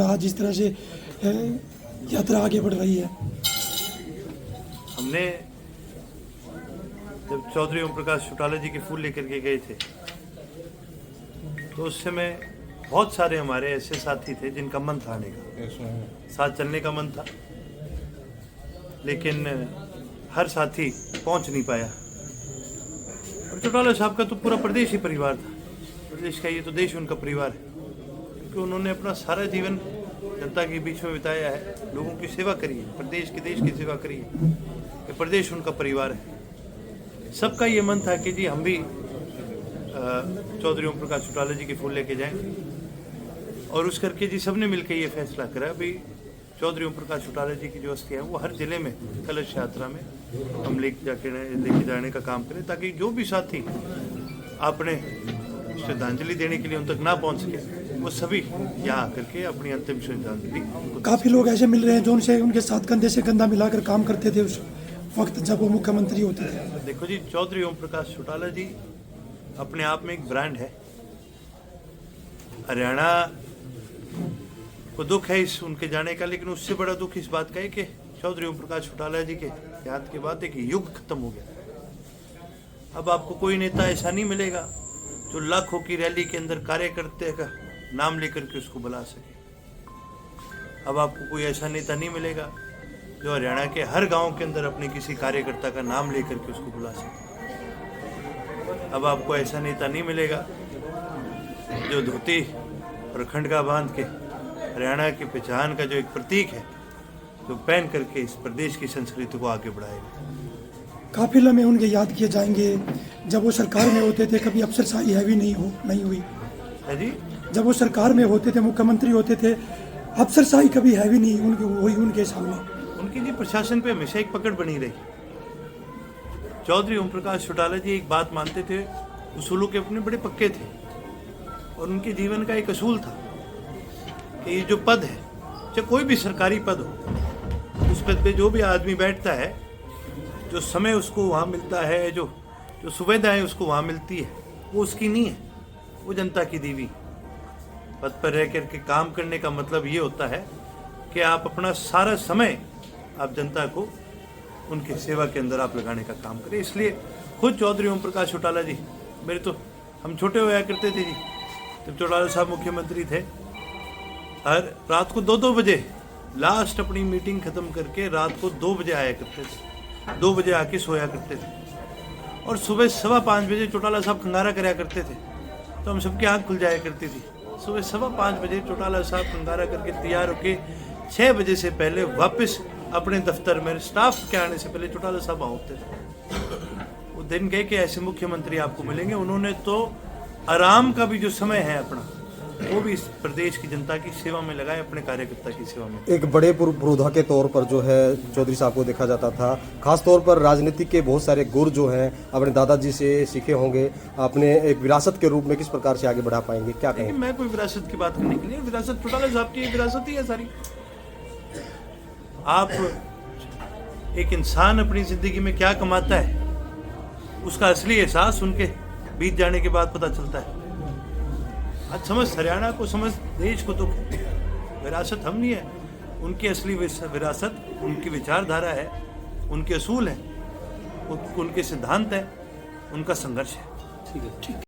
रहा जिस तरह से यात्रा आगे बढ़ रही है? हमने जब चौधरी ओम प्रकाश चौटाला जी के फूल लेकर के गए थे तो उस समय बहुत सारे हमारे ऐसे साथी थे जिनका मन था आने का, साथ चलने का मन था, लेकिन हर साथी पहुंच नहीं पाया। और चौटाला साहब का तो पूरा प्रदेश ही परिवार था, प्रदेश का ये तो देश उनका परिवार है, क्योंकि उन्होंने अपना सारा जीवन जनता के बीच में बिताया है, लोगों की सेवा करी है, प्रदेश की देश की सेवा करी है, ये प्रदेश उनका परिवार है। सबका ये मन था कि जी हम भी चौधरी ओम प्रकाश चौटाला जी के फूल लेके जाएं, और उस करके जी सबने मिलकर ये फैसला करा भी चौधरी ओम प्रकाश चौटाला जी की जो अस्थि है वो हर जिले में कलश यात्रा में हम लेके जाने का काम करें, ताकि जो भी साथी आपने श्रद्धांजलि देने के लिए उन तक ना पहुंच सके वो सभी यहाँ आकर के अपनी अंतिम श्रद्धांजलि। काफ़ी लोग ऐसे मिल रहे हैं जो उनके साथ कंधे से कंधा मिलाकर काम करते थे उस वक्त जब वो मुख्यमंत्री होते थे। देखो जी, चौधरी ओम प्रकाश चौटाला जी अपने आप में एक ब्रांड है। हरियाणा को दुख है इस उनके जाने का, लेकिन उससे बड़ा दुख इस बात का है कि चौधरी ओम प्रकाश चौटाला जी के याद के बाद एक युग खत्म हो गया। अब आपको कोई नेता ऐसा नहीं मिलेगा जो लाखों की रैली के अंदर कार्यकर्ता का नाम लेकर के उसको बुला सके। अब आपको कोई ऐसा नेता नहीं मिलेगा जो हरियाणा के हर गांव के अंदर अपने किसी कार्यकर्ता का नाम लेकर के उसको बुला सके। अब आपको ऐसा नेता नहीं मिलेगा जो धोती और खंडका बांध के हरियाणा की पहचान का जो एक प्रतीक है जो पहन करके इस प्रदेश की संस्कृति को आगे बढ़ाएगा। काफिला में उनके याद किए जाएंगे। जब वो सरकार में होते थे कभी अफसरशाही हैवी नहीं हुई है जी। जब वो सरकार में होते थे, मुख्यमंत्री होते थे, अफसरशाही कभी हैवी नहीं हुई उनके सामने। उनकी जी प्रशासन पे हमेशा एक पकड़ बनी रही। चौधरी ओम प्रकाश चौटाला जी एक बात मानते थे, उसूलों के अपने बड़े पक्के थे, और उनके जीवन का एक असूल था कि ये जो पद है, चाहे कोई भी सरकारी पद हो, उस पद पे जो भी आदमी बैठता है, जो समय उसको वहाँ मिलता है, जो सुविधाएं उसको वहाँ मिलती है, वो उसकी नहीं है, वो जनता की दी हुई। पद पर रह करके काम करने का मतलब ये होता है कि आप अपना सारा समय आप जनता को उनकी सेवा के अंदर आप लगाने का काम करें। इसलिए खुद चौधरी ओम प्रकाश चौटाला जी, मेरे तो हम छोटे हुआ करते थे जी, जब चौटाला साहब मुख्यमंत्री थे, हर रात को 2-2 बजे लास्ट अपनी मीटिंग खत्म करके रात को 2 बजे आया करते थे, 2 बजे आके सोया करते थे, और सुबह 5:15 बजे चौटाला साहब खंगारा कराया करते थे, तो हम सबकी आँख खुल जाया करती थी। सुबह 5:15 बजे चौटाला साहब खंगारा करके तैयार होके 6 बजे से पहले वापस अपने दफ्तर में स्टाफ के आने से पहले चौटाला साहब होते थे। वो दिन गए कि ऐसे मुख्यमंत्री आपको मिलेंगे। उन्होंने तो आराम का भी जो समय है अपना, वो भी इस प्रदेश की जनता की सेवा में लगाए, अपने कार्यकर्ता की सेवा में। एक बड़े पुरोधा के तौर पर जो है चौधरी साहब को देखा जाता था। खास तौर पर राजनीति के बहुत सारे गुर जो हैं अपने दादाजी से सीखे होंगे, अपने एक विरासत के रूप में किस प्रकार से आगे बढ़ा पाएंगे, क्या कहेंगे? मैं कोई विरासत की बात करने के लिए, विरासत चौटाला साहब की विरासत ही है सारी। आप एक इंसान अपनी जिंदगी में क्या कमाता है उसका असली एहसास उनके बीत जाने के बाद पता चलता है। आज समझ हरियाणा को, समझ देश को दुख है। विरासत हम नहीं है, उनकी असली विरासत उनकी विचारधारा है, उनके असूल है, उनके सिद्धांत है, उनका संघर्ष है। ठीक है।